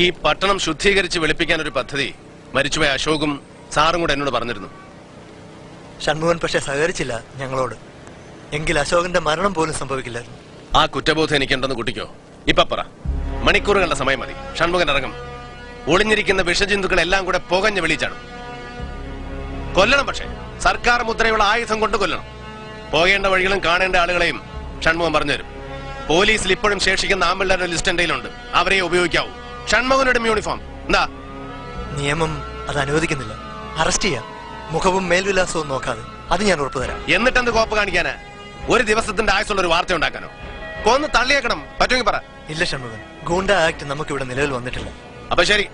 ഈ പട്ടണം ശുദ്ധീകരിച്ച് വെളുപ്പിക്കാൻ ഒരു പദ്ധതി മരിച്ചുപോയ അശോകും സാറും കൂടെ എന്നോട് പറഞ്ഞിരുന്നു. ഷൺമുഖൻ പക്ഷെ സഹകരിച്ചില്ല ഞങ്ങളോട്. എങ്കിൽ അശോകന്റെ മരണം പോലും സംഭവിക്കില്ലായിരുന്നു. ആ കുറ്റബോധം എനിക്കുണ്ടെന്ന് കുട്ടിക്കോ? ഇപ്പൊ പറ. മണിക്കൂറുകളുടെ സമയം മതി. ഷൺമുഖൻ ഇറങ്ങും. ഒളിഞ്ഞിരിക്കുന്ന വിഷജന്തുക്കളെല്ലാം കൂടെ പുകഞ്ഞ് വെളിച്ചാടും. കൊല്ലണം. പക്ഷെ സർക്കാർ മുദ്രയുള്ള ആയുധം കൊണ്ട് കൊല്ലണം. പോകേണ്ട വഴികളും കാണേണ്ട ആളുകളെയും ഷൺമുഖൻ പറഞ്ഞുതരും. പോലീസിൽ ഇപ്പോഴും ശേഷിക്കുന്ന ആമ്പിള്ളേരുടെ ലിസ്റ്റ് എന്റെ കയ്യിലുണ്ട്. അവരെ ഉപയോഗിക്കാവൂ. ഷൺമുഖനുടെ യൂണിഫോം എന്താ? നിയമം അത് അനുവദിക്കുന്നില്ല. അറസ്റ്റ് ചെയ്യാം, മുഖവും മേൽവിലാസവും നോക്കാതെ. അത് ഞാൻ ഉറപ്പു തരാം. എന്നിട്ടെന്ത് കോപ്പ് കാണിക്കാനാ? ഒരു ദിവസത്തിന്റെ ആയുസുള്ള ഒരു വാർത്ത ഉണ്ടാക്കാനോ? കൊന്ന് തള്ളിയേക്കണം. പറ്റുമെങ്കിൽ പറ. ഇല്ല ഷൺമുഖൻ, ഗൂണ്ട ആക്ട് നമുക്കിവിടെ നിലവിൽ വന്നിട്ടില്ല. അപ്പൊ ശരി,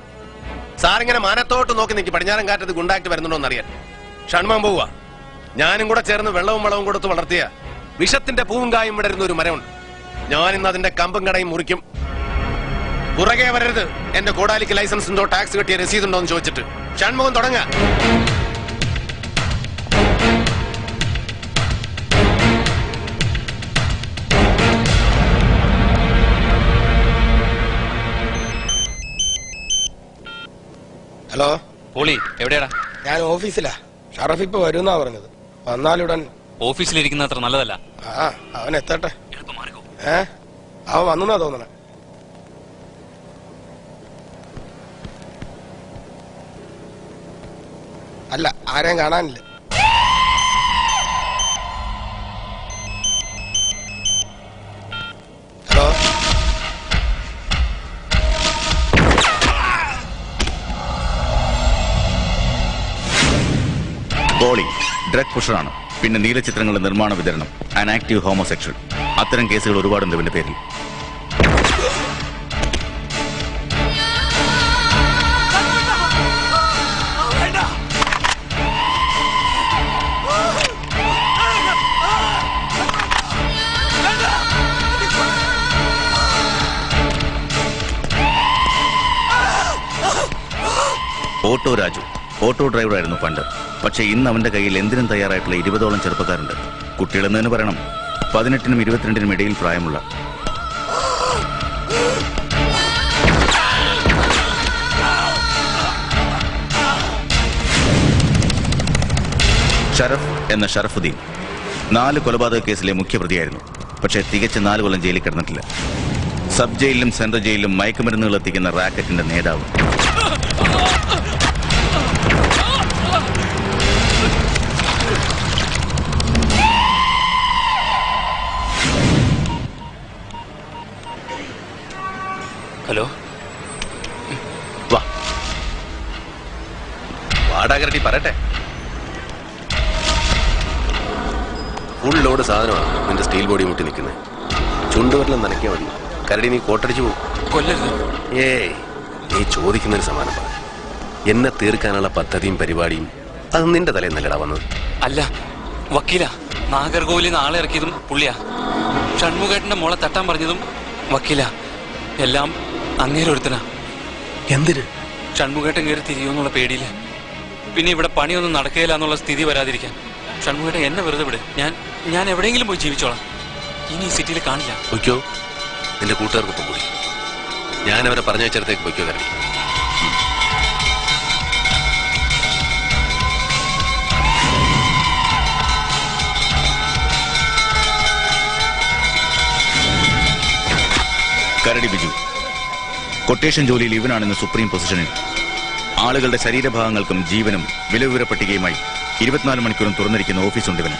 സാറിങ്ങനെ മാനത്തോട്ട് നോക്കി നിൽക്കി പടിഞ്ഞാറൻ കാറ്റത്ത് ഗുണ്ടാക്ട് വരുന്നുണ്ടോന്ന് അറിയാൻ. ഷൺമുഖൻ പോവുക. ഞാനും കൂടെ ചേർന്ന് വെള്ളവും വളവും കൊടുത്ത് വളർത്തിയ വിഷത്തിന്റെ പൂവും കായും വിടരുന്ന ഒരു മരമുണ്ട്. ഞാനിന്ന് അതിന്റെ കമ്പും കടയും മുറിക്കും. പുറകെ വരരുത്. എന്റെ കോടാലിക്ക് ലൈസൻസ് ഉണ്ടോ, ടാക്സ് കെട്ടിയ രസീതുണ്ടോ എന്ന് ചോദിച്ചിട്ട്. ഷൺമുഖൻ തുടങ്ങ. ഹലോ പോളി, എവിടെയാടാ? ഞാൻ ഓഫീസിലാ. ഷറഫ് ഇപ്പൊ വരുന്നാ പറഞ്ഞത്. വന്നാലുടൻ. ഓഫീസിലിരിക്കുന്ന അത്ര നല്ലതല്ല. അവൻ എത്തട്ടെ. അവൻ വന്നാ തോന്നണേ. അല്ല, ആരെയും കാണാനില്ല. ഹലോ പോളി ഡ്രഗ് പുഷറാണ്. പിന്നെ നീലചിത്രങ്ങളുടെ നിർമ്മാണ വിതരണം, ആൻ ആക്റ്റീവ് ഹോമോസെക്ഷൽ. അത്തരം കേസുകൾ ഒരുപാടുണ്ട് ഇവന്റെ പേരിൽ. ഓട്ടോ രാജു ഓട്ടോ ഡ്രൈവറായിരുന്നു പണ്ട്. പക്ഷെ ഇന്ന് അവന്റെ കയ്യിൽ എന്തിനും തയ്യാറായിട്ടുള്ള 20ഓളം ചെറുപ്പക്കാരുണ്ട്. കുട്ടികളെന്ന് തന്നെ പറയണം. 18നും 22നും ഇടയിൽ പ്രായമുള്ള. ഷറഫ് എന്ന ഷറഫുദ്ദീൻ 4 കൊലപാതക കേസിലെ മുഖ്യപ്രതിയായിരുന്നു. പക്ഷേ തികച്ച 4 കൊല്ലം ജയിലിൽ കിടന്നിട്ടില്ല. സബ് ജയിലിലും സെൻട്രൽ ജയിലിലും മയക്കുമരുന്നുകൾ എത്തിക്കുന്ന റാക്കറ്റിന്റെ നേതാവ്. ഹലോ, വാടാകരട്ടി പറയട്ടെ. ഫുൾ ലോഡ് സാധനമാണ് നിന്റെ സ്റ്റീൽ ബോഡി മുട്ടി നിൽക്കുന്നത്. ചുണ്ടുവരലും നനയ്ക്കാൻ മതി. കരടി നീ കോട്ടടിച്ചു പോകും. കൊല്ലരുത്. നീ ചോദിക്കുന്നതിന് സമാനം പറ. എന്നെ തീർക്കാനുള്ള പദ്ധതിയും പരിപാടിയും അത് നിന്റെ തലയിൽ നിന്നല്ലടാ വന്നത്. അല്ല വക്കീല, നാഗർകോവിലിൽ നിന്ന് ആളെ ഇറക്കിയതും പുള്ളിയാ. ഷൺമുഖേട്ടന്റെ മോളെ തട്ടാൻ പറഞ്ഞതും വക്കീല. എല്ലാം അങ്ങേരൊരുത്തനാ. എന്തിന്? ഷൺമുഖേട്ടൻ കയറി തിരിയുമെന്നുള്ള പേടിയില്ല. പിന്നെ ഇവിടെ പണിയൊന്നും നടക്കുകയില്ല എന്നുള്ള സ്ഥിതി വരാതിരിക്കാൻ. ഷൺമുഖേട്ടൻ എന്നെ വെറുതെ വിട്. ഞാൻ എവിടെയെങ്കിലും പോയി ജീവിച്ചോളാം. ഇനി ഈ സിറ്റിയിൽ കാണില്ല. പൊയ്ക്കോ, നിന്റെ കൂട്ടുകാർക്കൊപ്പം കൂടി. ഞാനവരെ പറഞ്ഞയച്ചിടത്തേക്ക് പൊയ്ക്കോ കരടി. കരടി ബിജു കൊട്ടേഷൻ ജോലിയിൽ ഇവനാണെന്ന് സുപ്രീം പൊസിഷനിൽ. ആളുകളുടെ ശരീരഭാഗങ്ങൾക്കും ജീവനും വിലവിവര പട്ടികയുമായി 24 മണിക്കൂറും തുറന്നിരിക്കുന്ന ഓഫീസുണ്ട് ഇവന്.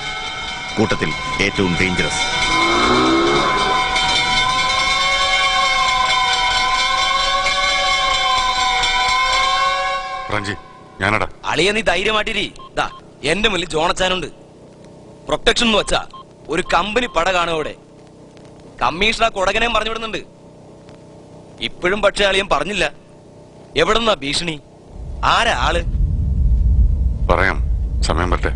കൂട്ടത്തിൽ ഏറ്റവും ഡേഞ്ചറസ്. അളിയ നീ ധൈര്യമായിട്ടിരി. എന്റെ മുന്നിൽ ജോണച്ചാനുണ്ട്. പ്രൊട്ടക്ഷൻ എന്ന് വെച്ചാ ഒരു കമ്പനി പട കാണുവോടെ. കമ്മീഷണർ കൊടകനെയും പറഞ്ഞു വിടുന്നുണ്ട്. ഇപ്പോഴും പക്ഷെ അളിയൻ പറഞ്ഞില്ല എവിടെന്നാ ഭീഷണി, ആരാ ആള്. പറയാം, സമയം പറ്റേ.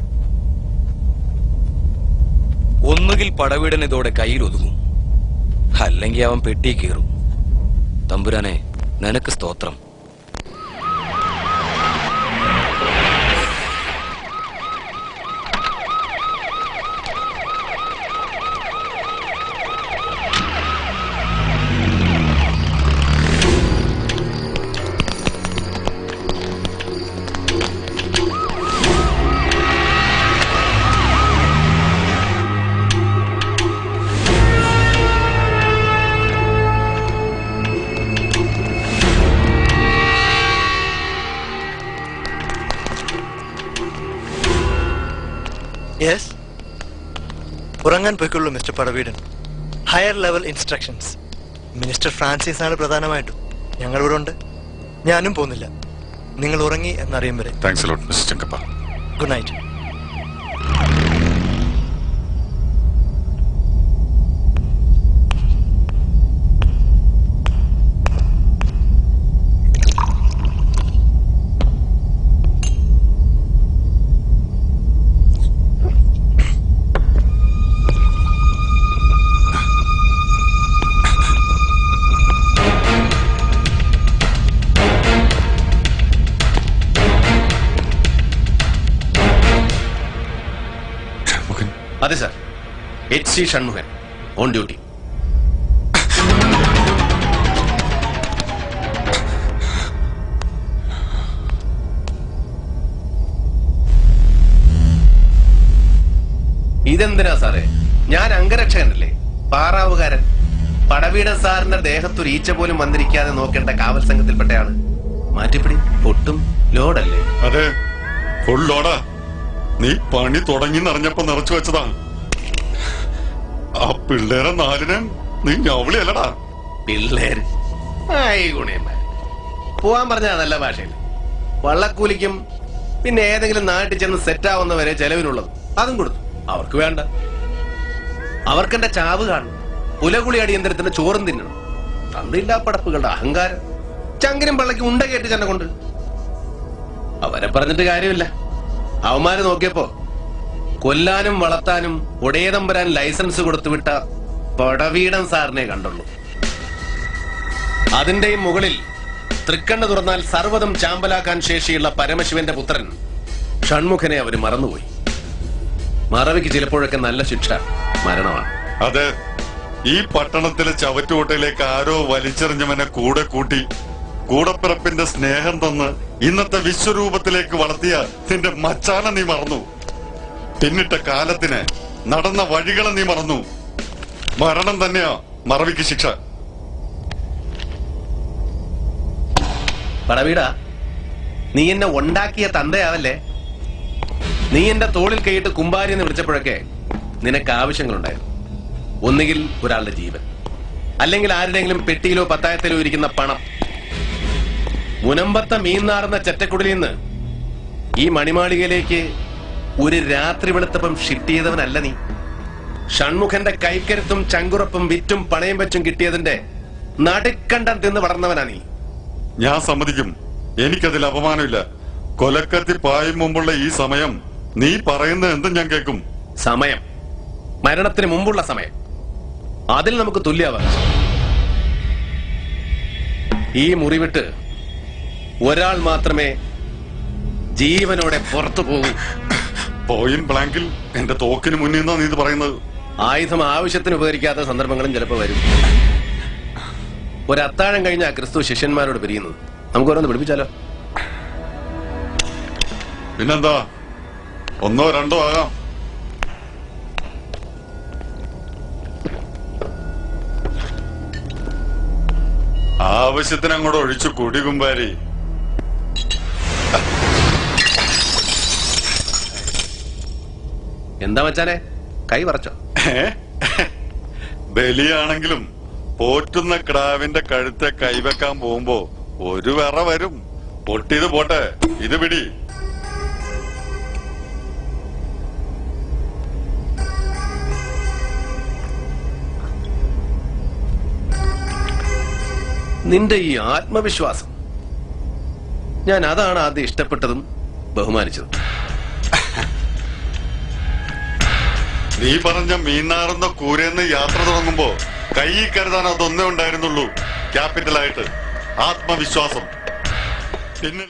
ഒന്നുകിൽ പടവീടൻ ഇതോടെ കയ്യിൽ ഒതുങ്ങും, അല്ലെങ്കിൽ അവൻ പെട്ടി കീറും. തമ്പുരാനെ നിനക്ക് സ്തോത്രം. യെസ്, ഉറങ്ങാൻ പോയിക്കൊള്ളൂ mister Padaveedan. Higher level instructions. Minister Francis ആണ് പ്രധാനമായിട്ടും. ഞങ്ങളിവിടെ ഉണ്ട്. ഞാനും പോകുന്നില്ല. നിങ്ങൾ ഉറങ്ങി എന്നറിയും വരെ. Thanks lot mister Chengappa. Good night. Shanmukhan, അതെ sir, HC Shanmukhan on duty. ഇതെന്തിനാ സാറേ? ഞാൻ അംഗരക്ഷകനല്ലേ, പാറാവുകാരൻ. പടവീടൻ സാറിന്റെ ദേഹത്തൊരു ഈച്ച പോലും വന്നിരിക്കാതെ നോക്കേണ്ട കാവൽ സംഘത്തിൽപ്പെട്ടയാള്. മാറ്റിപ്പിടി, പൊട്ടും ലോഡല്ലേ? അതെ, ഫുൾ ലോഡാ. നീ പണി തുടങ്ങി നിറഞ്ഞപ്പോ നിറച്ചു വെച്ചതാ. ആ പിള്ളേരെ നാലിനെ നീ ഞവളിയല്ലടാ. പിള്ളേര് ആയി ഗുണയന്മാർ. പോവാൻ പറഞ്ഞാ നല്ല ഭാഷയിൽ. വള്ളക്കൂലിക്കും പിന്നെ ഏതെങ്കിലും നാട്ടിൽ ചെന്ന് സെറ്റാവുന്നവരെ ചെലവിനുള്ളത് അതും കൊടുത്തു. അവർക്ക് വേണ്ട, അവർക്കെന്റെ ചാവ് കാണും. പുലകുളി അടിയന്തരത്തിന് ചോറും തിന്നണം. തന്നില്ലാ പടപ്പുകളുടെ അഹങ്കാരം. ചങ്കിനും പള്ളയ്ക്കും ഉണ്ട കയറ്റി ചെന്നെ കൊണ്ട്. അവരെ പറഞ്ഞിട്ട് കാര്യമില്ല. അവന്മാര് നോക്കിയപ്പോ കൊല്ലാനും വളർത്താനും ഒടേതമ്പരാൻ ലൈസൻസ് കൊടുത്തുവിട്ട പടവീടൻ സാറിനെ കണ്ടുള്ളൂ. അതിന്റെയും മുകളിൽ തൃക്കണ്ണ് തുറന്നാൽ സർവ്വതും ചാമ്പലാക്കാൻ ശേഷിയുള്ള പരമശിവന്റെ പുത്രൻ ഷൺമുഖനെ അവര് മറന്നുപോയി. മറവിക്ക് ചിലപ്പോഴൊക്കെ നല്ല ശിക്ഷ മരണമാണ്. അതെ, ഈ പട്ടണത്തിലെ ചവറ്റുകൊട്ടയിലേക്ക് ആരോ വലിച്ചെറിഞ്ഞവനെ കൂടെ കൂട്ടി കൂടപ്പിറപ്പിന്റെ സ്നേഹം തന്ന് ഇന്നത്തെ വിശ്വരൂപത്തിലേക്ക് വളർത്തിയ നിന്റെ മച്ചാനെ നീ മറന്നു. പിന്നിട്ട കാലത്തിന് നടന്ന വഴികളെ നീ മറന്നു. മരണം തന്നെയാ മറവിക്ക് ശിക്ഷ. പടവീടാ, നീ എന്നെ ഉണ്ടാക്കിയ തന്തയാവല്ലേ? നീ എന്റെ തോളിൽ കൈയിട്ട് കുമ്പാരി എന്ന് വിളിച്ചപ്പോഴൊക്കെ നിനക്ക് ആവശ്യങ്ങളുണ്ടായിരുന്നു. ഒന്നുകിൽ ഒരാളുടെ ജീവൻ, അല്ലെങ്കിൽ ആരുടെയെങ്കിലും പെട്ടിയിലോ പത്തായത്തിലോ ഇരിക്കുന്ന പണം. മുനമ്പത്തെ മീന്നാർന്ന ചെറ്റക്കുടലിൽ നിന്ന് ഈ മണിമാളികയിലേക്ക് ഒരു രാത്രി വെളുത്തപ്പം ഷിഫ്റ്റ് ചെയ്തവനല്ല നീ. ഷൺമുഖന്റെ കൈക്കരുത്തും ചങ്കുറപ്പും വിറ്റും പണയം വെച്ചും കിട്ടിയതിന്റെ നടുക്കണ്ടം തിന്ന് വളർന്നവനാ നീ. ഞാൻ സമ്മതിക്കും, എനിക്കതിൽ അപമാനമില്ല. കൊലക്കത്തി പായും മുമ്പുള്ള ഈ സമയം നീ പറയുന്നത് എന്തും ഞാൻ കേൾക്കും. സമയം, മരണത്തിന് മുമ്പുള്ള സമയം, അതിൽ നമുക്ക് തുല്യാവകാശം. ഈ മുറി വിട്ട് ഒരാൾ മാത്രമേ ജീവനോടെ പുറത്തു പോകൂ. പോയിന്റ് ബ്ലാങ്കിൽ എന്റെ തോക്കിന് മുന്നിൽ നിന്നാ നീ ഇത് പറയുന്നത്. ആയുധം ആവശ്യത്തിന് ഉപകരിക്കാത്ത സന്ദർഭങ്ങളും ചിലപ്പോൾ വരും. ഒരു അത്താഴം കഴിഞ്ഞ ക്രിസ്തു ശിഷ്യന്മാരോട് പിരിയുന്നത്. നമുക്ക് ഓരോന്ന് പിടിപ്പിച്ചാലോ? പിന്നെന്താ, ഒന്നോ രണ്ടോ ആകാം. ആവശ്യത്തിന് അങ്ങോട്ട് ഒഴിച്ചു കൂടി കുമ്പാരി. എന്താ മച്ചാനെ, കൈ പറച്ചോ? ബലിയാണെങ്കിലും പോറ്റുന്ന കിടാവിന്റെ കഴുത്തെ കൈവെക്കാൻ പോകുമ്പോ ഒരു വിറ വരും. പൊട്ടിയത് പോട്ടെ, ഇത് പിടി. നിന്റെ ഈ ആത്മവിശ്വാസം, ഞാൻ അതാണ് ആദ്യം ഇഷ്ടപ്പെട്ടതും ബഹുമാനിച്ചതും. നീ പറഞ്ഞ മീനാറുന്ന കൂരേന്ന് യാത്ര തുടങ്ങുമ്പോ കൈ കരുതാൻ അതൊന്നേ ഉണ്ടായിരുന്നുള്ളൂ. ക്യാപിറ്റലായിട്ട് ആത്മവിശ്വാസം. പിന്നെ